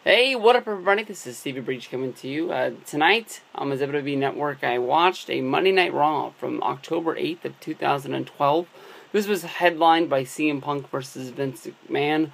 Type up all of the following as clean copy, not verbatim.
Hey, what up everybody? This is Stevie Breach coming to you. Tonight on the WWE Network, I watched a Monday Night Raw from October 8th of 2012. This was headlined by CM Punk versus Vince McMahon.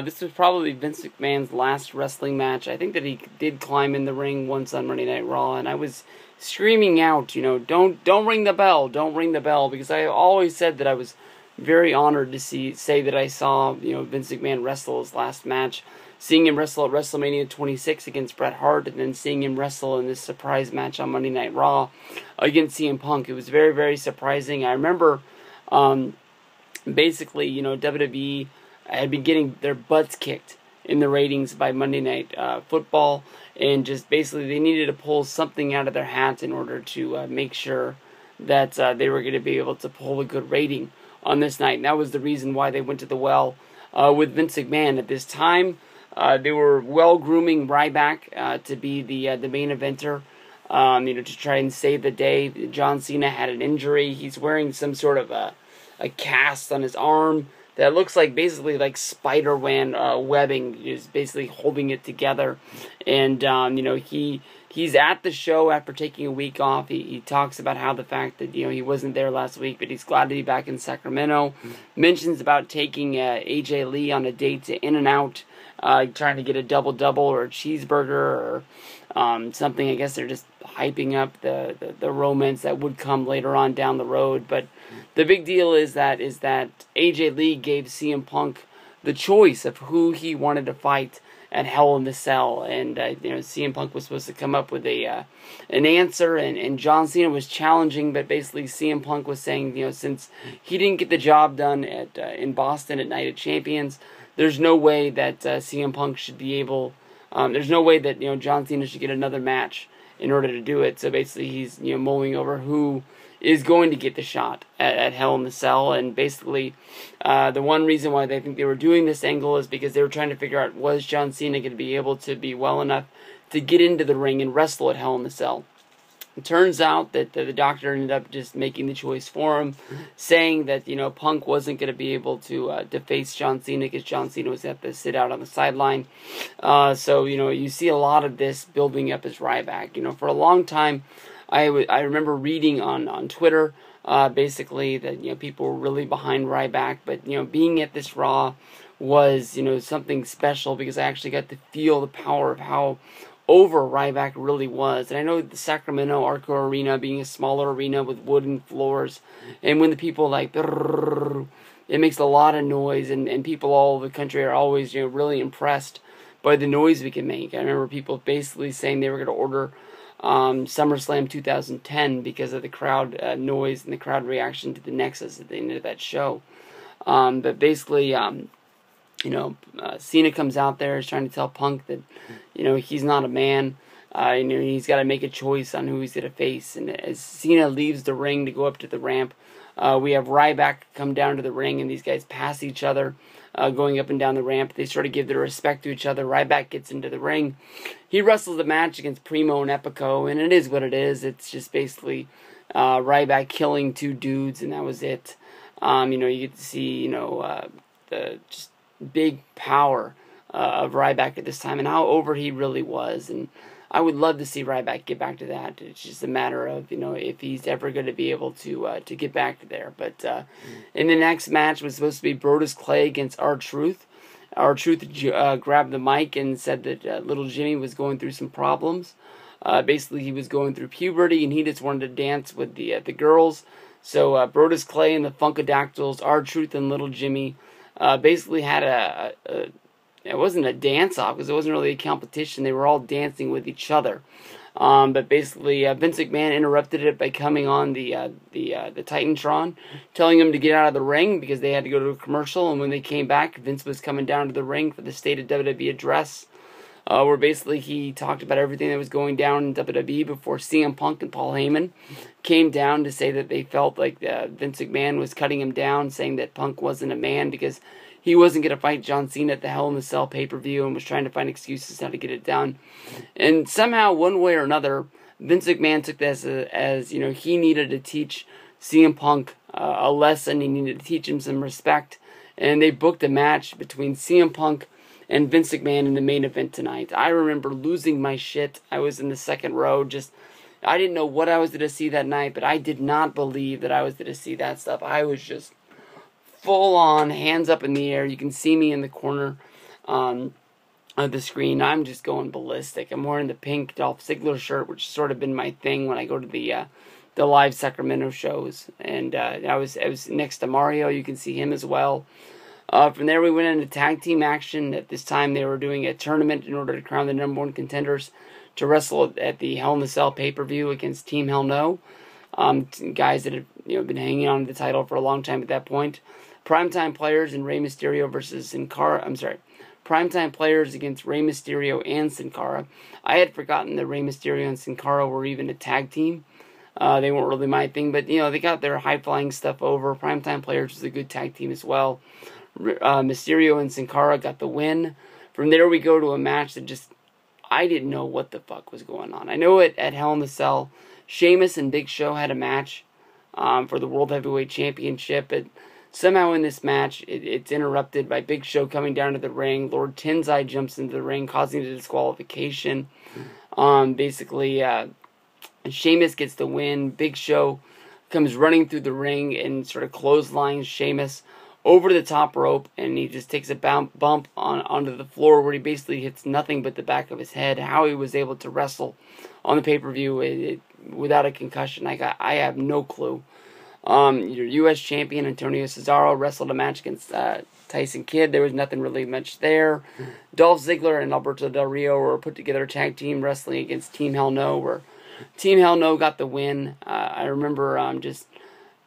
This was probably Vince McMahon's last wrestling match. I think that he did climb in the ring once on Monday Night Raw, and I was screaming out, don't ring the bell, don't ring the bell, because I always said that I was very honored to say that I saw, Vince McMahon wrestle his last match. Seeing him wrestle at WrestleMania 26 against Bret Hart, and then seeing him wrestle in this surprise match on Monday Night Raw against CM Punk. It was very, very surprising. I remember, basically, WWE had been getting their butts kicked in the ratings by Monday Night Football, and just basically they needed to pull something out of their hat in order to make sure that they were going to be able to pull a good rating on this night. And that was the reason why they went to the well with Vince McMahon at this time. They were grooming Ryback to be the main eventer, to try and save the day. John Cena had an injury. He's wearing some sort of a cast on his arm that looks like basically like Spider-Man webbing, is basically holding it together. And he's at the show after taking a week off. He talks about how the fact that he wasn't there last week, but he's glad to be back in Sacramento. Mentions about taking AJ Lee on a date to In-N-Out. Trying to get a double-double or a cheeseburger or something. I guess they're just hyping up the romance that would come later on down the road. But the big deal is that AJ Lee gave CM Punk the choice of who he wanted to fight at Hell in the Cell, and CM Punk was supposed to come up with an answer, and John Cena was challenging, but basically CM Punk was saying, since he didn't get the job done in Boston at Night of Champions, there's no way that CM Punk should be able. There's no way that John Cena should get another match in order to do it. So basically, he's mulling over who is going to get the shot at Hell in the Cell. And basically, the one reason why they think they were doing this angle is because they were trying to figure out, was John Cena going to be able to be well enough to get into the ring and wrestle at Hell in the Cell. It turns out that the doctor ended up just making the choice for him, saying that Punk wasn't going to be able to face John Cena because John Cena was at to sit out on the sideline. So you see a lot of this building up as Ryback. For a long time, I remember reading on Twitter basically that people were really behind Ryback, but being at this Raw was something special because I actually got to feel the power of how over Ryback really was. And I know the Sacramento Arco Arena being a smaller arena with wooden floors, and when the people it makes a lot of noise, and people all over the country are always really impressed by the noise we can make. I remember people basically saying they were going to order SummerSlam 2010 because of the crowd noise and the crowd reaction to the Nexus at the end of that show. But basically, Cena comes out there, is trying to tell Punk that, he's not a man. He's got to make a choice on who he's going to face. And as Cena leaves the ring to go up to the ramp, we have Ryback come down to the ring, and these guys pass each other going up and down the ramp. They sort of give their respect to each other. Ryback gets into the ring. He wrestles a match against Primo and Epico, and it is what it is. It's just basically Ryback killing two dudes, and that was it. You get to see, the just big power of Ryback at this time and how over he really was, and I would love to see Ryback get back to that. It's just a matter of if he's ever going to be able to get back to there. But in the next match was supposed to be Brodus Clay against R-Truth. R-Truth grabbed the mic and said that little Jimmy was going through some problems. Basically, he was going through puberty and he just wanted to dance with the girls. So Brodus Clay and the Funkadactyls, R-Truth and little Jimmy, basically had it wasn't a dance-off because it wasn't really a competition. They were all dancing with each other. But basically, Vince McMahon interrupted it by coming on the Titantron, telling him to get out of the ring because they had to go to a commercial. And when they came back, Vince was coming down to the ring for the State of WWE address, where basically he talked about everything that was going down in WWE before CM Punk and Paul Heyman came down to say that they felt like Vince McMahon was cutting him down, saying that Punk wasn't a man because he wasn't going to fight John Cena at the Hell in the Cell pay-per-view and was trying to find excuses how to get it done. And somehow, one way or another, Vince McMahon took this as he needed to teach CM Punk a lesson. He needed to teach him some respect. And they booked a match between CM Punk and Vince McMahon in the main event tonight. I remember losing my shit. I was in the second row, I didn't know what I was going to see that night, but I did not believe that I was going to see that stuff. I was just full on, hands up in the air. You can see me in the corner of the screen. I'm just going ballistic. I'm wearing the pink Dolph Ziggler shirt, which has sort of been my thing when I go to the live Sacramento shows. And I was next to Mario. You can see him as well. From there, we went into tag team action. At this time, they were doing a tournament in order to crown the number one contenders to wrestle at the Hell in a Cell pay-per-view against Team Hell No. Guys that have been hanging on to the title for a long time at that point. Primetime players and Rey Mysterio versus Sin Cara. Primetime players against Rey Mysterio and Sin Cara. I had forgotten that Rey Mysterio and Sin Cara were even a tag team. They weren't really my thing, but they got their high-flying stuff over. Primetime players was a good tag team as well. Mysterio and Sin Cara got the win. From there, we go to a match that I didn't know what the fuck was going on. I know at Hell in a Cell, Sheamus and Big Show had a match for the World Heavyweight Championship, but somehow in this match, it's interrupted by Big Show coming down to the ring. Lord Tensai jumps into the ring, causing a disqualification. Basically, Sheamus gets the win. Big Show comes running through the ring and sort of clotheslines Sheamus over the top rope, and he just takes a bump onto the floor where he basically hits nothing but the back of his head. How he was able to wrestle on the pay-per-view without a concussion, I have no clue. Your U.S. champion Antonio Cesaro wrestled a match against Tyson Kidd. There was nothing really much there. Dolph Ziggler and Alberto Del Rio were put together a tag team wrestling against Team Hell No, where Team Hell No got the win. I remember just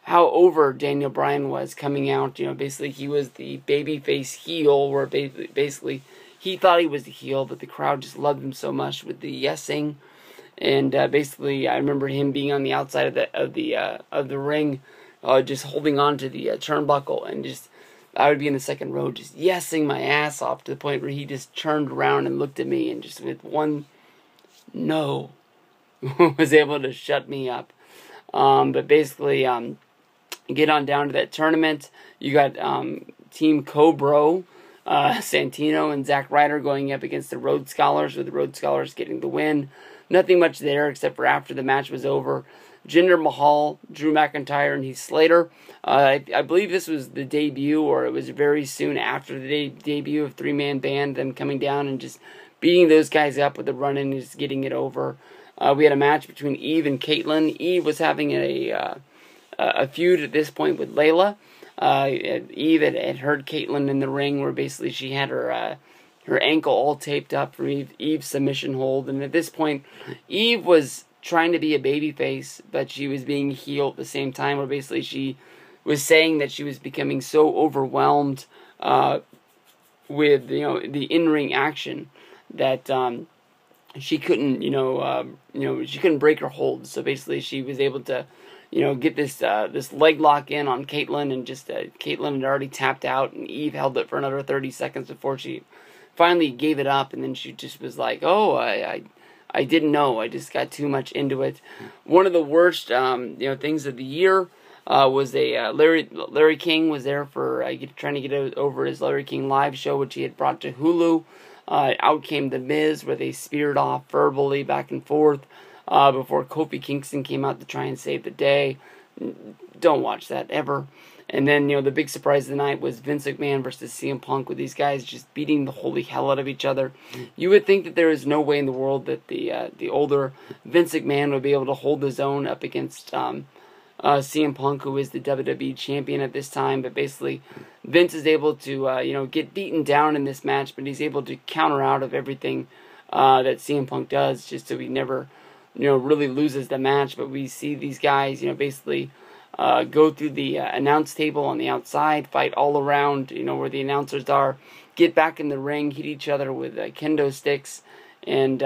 how over Daniel Bryan was coming out. Basically he was the babyface heel, where basically he thought he was the heel, but the crowd just loved him so much with the yesing. And basically, I remember him being on the outside of the ring, just holding on to the turnbuckle, and I would be in the second row, just yesing my ass off to the point where he just turned around and looked at me, and just with one no, was able to shut me up. But basically, get on down to that tournament. You got Team Cobra, Santino and Zack Ryder going up against the Rhodes Scholars, with the Rhodes Scholars getting the win. Nothing much there except for after the match was over, Jinder Mahal, Drew McIntyre, and Heath Slater. I believe this was the debut, or it was very soon after the debut of Three-Man Band, them coming down and just beating those guys up with the run-in and just getting it over. We had a match between Eve and Caitlyn. Eve was having a feud at this point with Layla. Eve had hurt Caitlyn in the ring, where basically she had her ankle all taped up for Eve's submission hold. And at this point, Eve was trying to be a babyface, but she was being heel at the same time, where basically she was saying that she was becoming so overwhelmed with the in-ring action that she couldn't she couldn't break her hold. So basically she was able to get this leg lock in on Caitlyn, and just Caitlyn had already tapped out, and Eve held it for another 30 seconds before she finally gave it up, and then she just was like, oh, I didn't know. I just got too much into it. One of the worst things of the year was Larry King was there for trying to get over his Larry King live show, which he had brought to Hulu. Out came The Miz, where they speared off verbally back and forth before Kofi Kingston came out to try and save the day. Don't watch that ever. And then, the big surprise of the night was Vince McMahon versus CM Punk, with these guys just beating the holy hell out of each other. You would think that there is no way in the world that the older Vince McMahon would be able to hold his own up against CM Punk, who is the WWE champion at this time. But basically, Vince is able to, get beaten down in this match, but he's able to counter out of everything that CM Punk does, just so he never, really loses the match. But we see these guys, basically go through the announce table on the outside, fight all around, where the announcers are, get back in the ring, hit each other with kendo sticks, and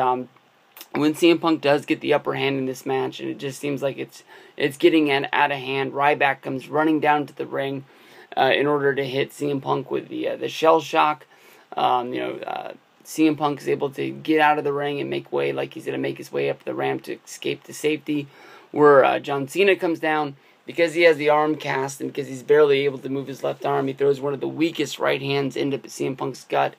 when CM Punk does get the upper hand in this match, and it just seems like it's getting out of hand, Ryback comes running down to the ring in order to hit CM Punk with the shell shock. CM Punk is able to get out of the ring and make way, like he's going to make his way up the ramp to escape to safety, where John Cena comes down. Because he has the arm cast, and because he's barely able to move his left arm, he throws one of the weakest right hands into CM Punk's gut.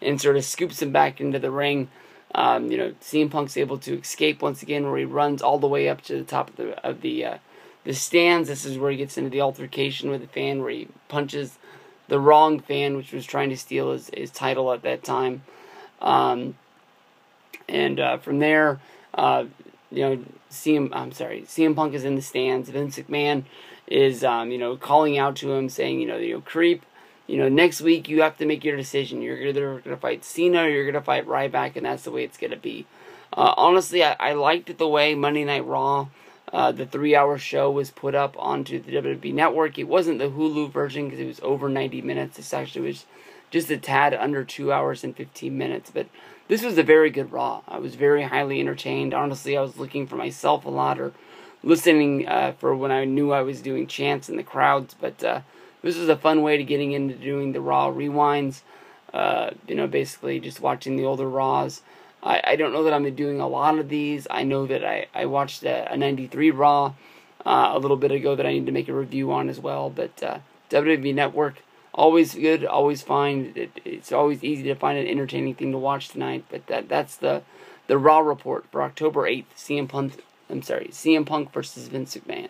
and sort of scoops him back into the ring. CM Punk's able to escape once again, where he runs all the way up to the top of the stands. This is where he gets into the altercation with the fan, where he punches the wrong fan, which was trying to steal his title at that time. From there, CM Punk is in the stands. Vince McMahon is, calling out to him, saying, creep, next week you have to make your decision. You're either going to fight Cena or you're going to fight Ryback, and that's the way it's going to be. Honestly, I liked the way Monday Night Raw, the 3-hour show, was put up onto the WWE Network. It wasn't the Hulu version because it was over 90 minutes. This actually was just a tad under 2 hours and 15 minutes. But this was a very good Raw. I was very highly entertained. Honestly, I was looking for myself a lot, or listening for when I knew I was doing chants in the crowds. But this was a fun way to getting into doing the Raw rewinds. Basically just watching the older Raws. I don't know that I'm doing a lot of these. I know that I watched a 93 Raw a little bit ago that I need to make a review on as well. But WWE Network, always good, always fine. It's always easy to find an entertaining thing to watch tonight. But that's the Raw report for October 8th. CM Punk versus Vince McMahon.